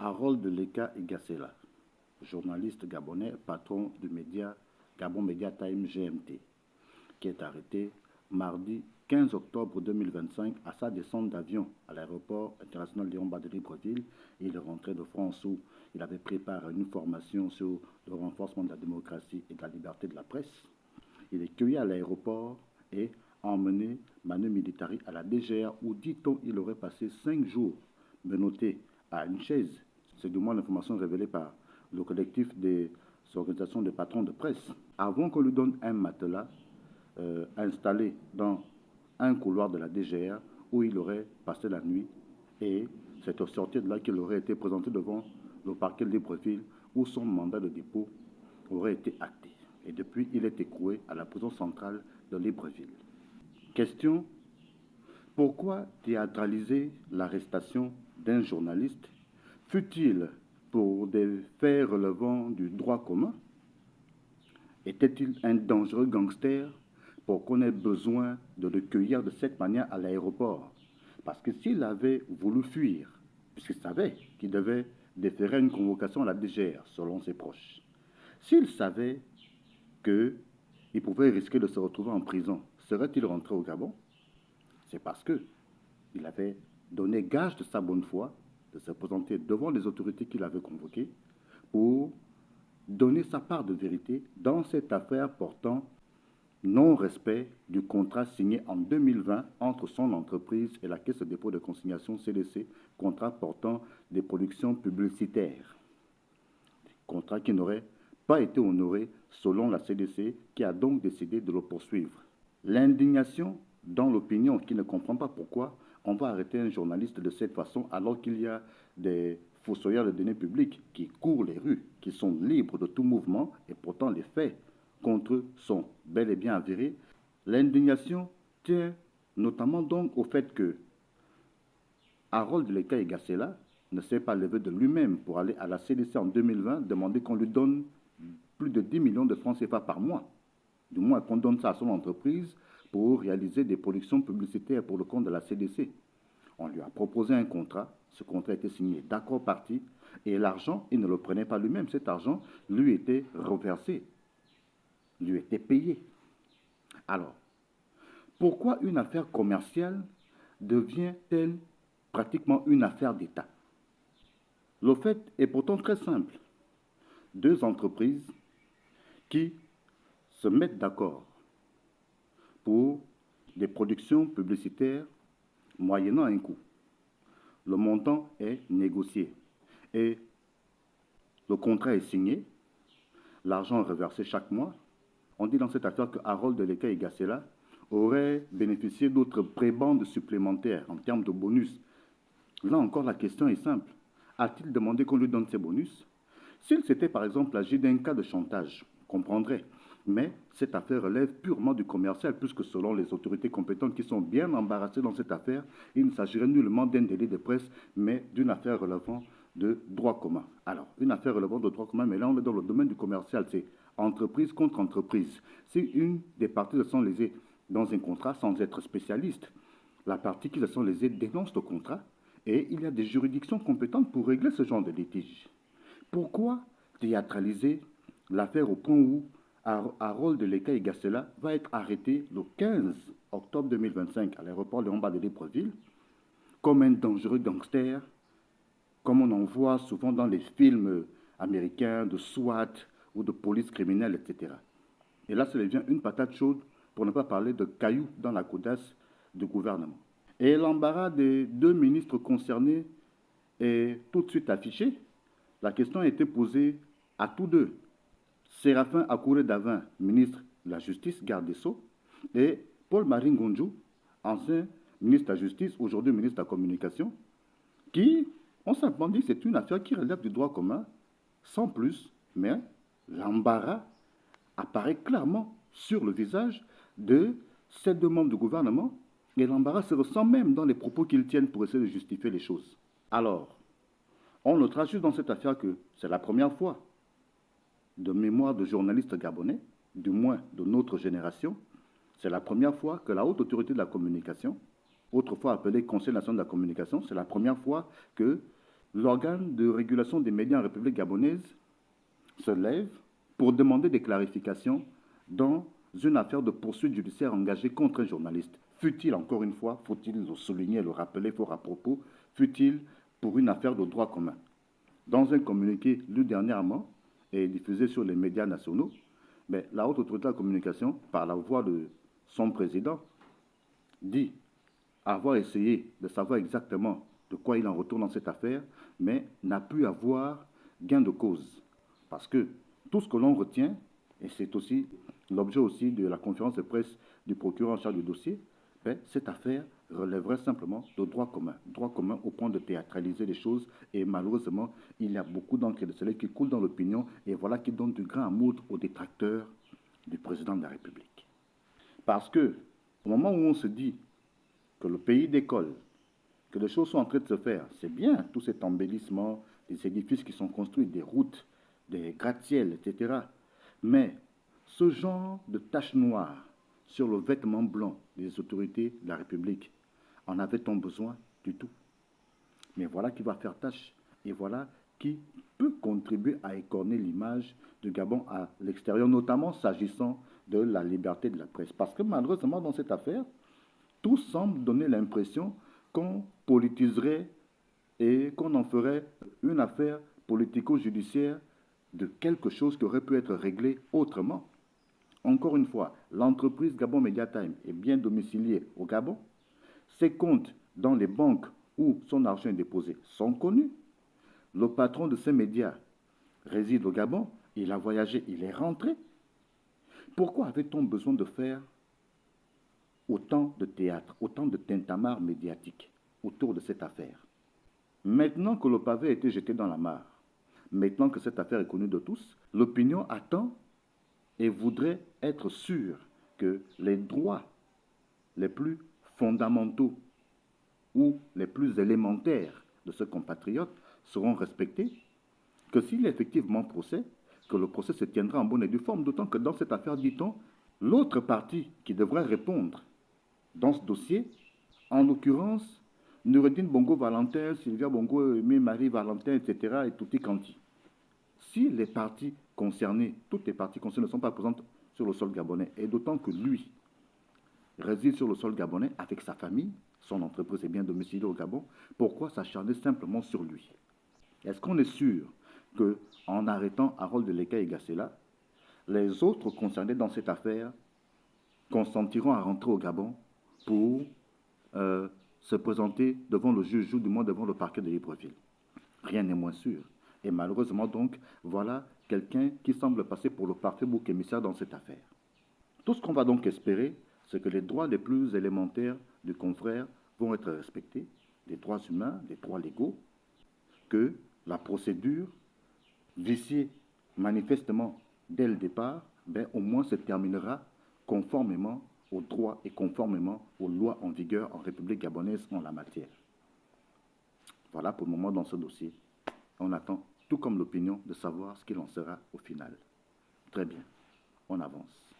Harold Leka Igasela, journaliste gabonais, patron du média Gabon Media Time GMT, qui est arrêté mardi 15 octobre 2025 à sa descente d'avion à l'aéroport international Léon-Bas de Libreville. Il est rentré de France où il avait préparé une formation sur le renforcement de la démocratie et de la liberté de la presse. Il est cueilli à l'aéroport et emmené manu militari à la DGR où, dit-on, il aurait passé 5 jours menotté à une chaise. C'est du moins l'information révélée par le collectif des organisations de patrons de presse. Avant qu'on lui donne un matelas installé dans un couloir de la DGR où il aurait passé la nuit, et c'est au sortir de là qu'il aurait été présenté devant le parquet de Libreville où son mandat de dépôt aurait été acté. Et depuis, il est écroué à la prison centrale de Libreville. Question: pourquoi théâtraliser l'arrestation d'un journaliste? Fut-il pour des faits relevant du droit commun? Était-il un dangereux gangster pour qu'on ait besoin de le cueillir de cette manière à l'aéroport? Parce que s'il avait voulu fuir, puisqu'il savait qu'il devait déférer une convocation à la DGR, selon ses proches, s'il savait qu'il pouvait risquer de se retrouver en prison, serait-il rentré au Gabon? C'est parce qu'il avait donné gage de sa bonne foi de se présenter devant les autorités qu'il avait convoquées pour donner sa part de vérité dans cette affaire portant non-respect du contrat signé en 2020 entre son entreprise et la Caisse de dépôt de consignation CDC, contrat portant des productions publicitaires. Contrat qui n'aurait pas été honoré selon la CDC, qui a donc décidé de le poursuivre. L'indignation dans l'opinion qui ne comprend pas pourquoi on va arrêter un journaliste de cette façon alors qu'il y a des fossoyeurs de données publiques qui courent les rues, qui sont libres de tout mouvement, et pourtant les faits contre eux sont bel et bien avérés. L'indignation tient notamment donc au fait que Harold Leka Igasela ne s'est pas levé de lui-même pour aller à la CDC en 2020 demander qu'on lui donne plus de 10 millions de francs CFA par mois. Du moins qu'on donne ça à son entreprise pour réaliser des productions publicitaires pour le compte de la CDC. On lui a proposé un contrat, ce contrat a été signé d'accord parti, et l'argent, il ne le prenait pas lui-même, cet argent lui était reversé, lui était payé. Alors, pourquoi une affaire commerciale devient-elle pratiquement une affaire d'État? Le fait est pourtant très simple. Deux entreprises qui se mettent d'accord pour des productions publicitaires moyennant un coût. Le montant est négocié et le contrat est signé, l'argent est reversé chaque mois. On dit dans cette affaire que Harold Leka Igasela aurait bénéficié d'autres prébendes supplémentaires en termes de bonus. Là encore, la question est simple. A-t-il demandé qu'on lui donne ces bonus? S'il s'était par exemple agi d'un cas de chantage, on comprendrait. Mais cette affaire relève purement du commercial, puisque selon les autorités compétentes qui sont bien embarrassées dans cette affaire, il ne s'agirait nullement d'un délit de presse, mais d'une affaire relevant de droit commun. Alors, une affaire relevant de droit commun, mais là on est dans le domaine du commercial, c'est entreprise contre entreprise. Si une des parties se sent lésée dans un contrat sans être spécialiste, la partie qui se sent lésée dénonce le contrat et il y a des juridictions compétentes pour régler ce genre de litige. Pourquoi théâtraliser l'affaire au point où Harold Leka Igasela va être arrêté le 15 octobre 2025 à l'aéroport Léon-Bas de Libreville comme un dangereux gangster, comme on en voit souvent dans les films américains de SWAT ou de police criminelle, etc. Et là, ça devient une patate chaude, pour ne pas parler de cailloux dans la codesse du gouvernement. Et l'embarras des deux ministres concernés est tout de suite affiché. La question a été posée à tous deux. Séraphin Akouré-Davin, ministre de la Justice, garde des Sceaux, et Paul-Marie Ngonjou, ancien ministre de la Justice, aujourd'hui ministre de la Communication, qui ont simplement dit que c'est une affaire qui relève du droit commun, sans plus, mais l'embarras apparaît clairement sur le visage de ces deux membres du gouvernement, et l'embarras se ressent même dans les propos qu'ils tiennent pour essayer de justifier les choses. Alors, on notera juste dans cette affaire que c'est la première fois de mémoire de journalistes gabonais, du moins de notre génération, c'est la première fois que la haute autorité de la communication, autrefois appelée Conseil national de la communication, c'est la première fois que l'organe de régulation des médias en République gabonaise se lève pour demander des clarifications dans une affaire de poursuite judiciaire engagée contre un journaliste. Fut-il, encore une fois, faut-il le souligner et le rappeler fort à propos, fut-il pour une affaire de droit commun. Dans un communiqué lu dernièrement et diffusé sur les médias nationaux, la haute autorité de la communication, par la voix de son président, dit avoir essayé de savoir exactement de quoi il en retourne dans cette affaire, mais n'a pu avoir gain de cause. Parce que tout ce que l'on retient, et c'est aussi l'objet aussi de la conférence de presse du procureur en charge du dossier, cette affaire relèverait simplement de droit commun au point de théâtraliser les choses. Et malheureusement, il y a beaucoup d'encre et de soleil qui coule dans l'opinion, et voilà qui donne du grain à moudre aux détracteurs du président de la République. Parce que, au moment où on se dit que le pays décolle, que les choses sont en train de se faire, c'est bien tout cet embellissement, des édifices qui sont construits, des routes, des gratte-ciels, etc. Mais ce genre de taches noires sur le vêtement blanc des autorités de la République, en avait-on besoin du tout? Mais voilà qui va faire tâche, et voilà qui peut contribuer à écorner l'image du Gabon à l'extérieur, notamment s'agissant de la liberté de la presse. Parce que malheureusement, dans cette affaire, tout semble donner l'impression qu'on politiserait et qu'on en ferait une affaire politico-judiciaire de quelque chose qui aurait pu être réglé autrement. Encore une fois, l'entreprise Gabon Media Time est bien domiciliée au Gabon. Ses comptes dans les banques où son argent est déposé sont connus. Le patron de ces médias réside au Gabon, il a voyagé, il est rentré. Pourquoi avait-on besoin de faire autant de théâtre, autant de tintamarre médiatique autour de cette affaire? Maintenant que le pavé a été jeté dans la mare, maintenant que cette affaire est connue de tous, l'opinion attend et voudrait être sûre que les droits les plus fondamentaux ou les plus élémentaires de ce compatriote seront respectés, que s'il y a effectivement procès, que le procès se tiendra en bonne et due forme, d'autant que dans cette affaire, dit-on, l'autre partie qui devrait répondre dans ce dossier, en l'occurrence, Noureddine Bongo Valentin, Sylvia Bongo, Marie Valentin, etc., et tutti quanti. Si les parties concernées, toutes les parties concernées ne sont pas présentes sur le sol gabonais, et d'autant que lui réside sur le sol gabonais avec sa famille, son entreprise est bien domiciliée au Gabon, pourquoi s'acharner simplement sur lui? Est-ce qu'on est sûr qu'en arrêtant Harold Leka et Gassela, les autres concernés dans cette affaire consentiront à rentrer au Gabon pour se présenter devant le juge ou du moins devant le parquet de Libreville? Rien n'est moins sûr. Et malheureusement donc, voilà quelqu'un qui semble passer pour le parfait bouc émissaire dans cette affaire. Tout ce qu'on va donc espérer, c'est que les droits les plus élémentaires du confrère vont être respectés, des droits humains, des droits légaux, que la procédure, viciée manifestement dès le départ, au moins se terminera conformément aux droits et conformément aux lois en vigueur en République gabonaise en la matière. Voilà pour le moment dans ce dossier. On attend, tout comme l'opinion, de savoir ce qu'il en sera au final. Très bien, on avance.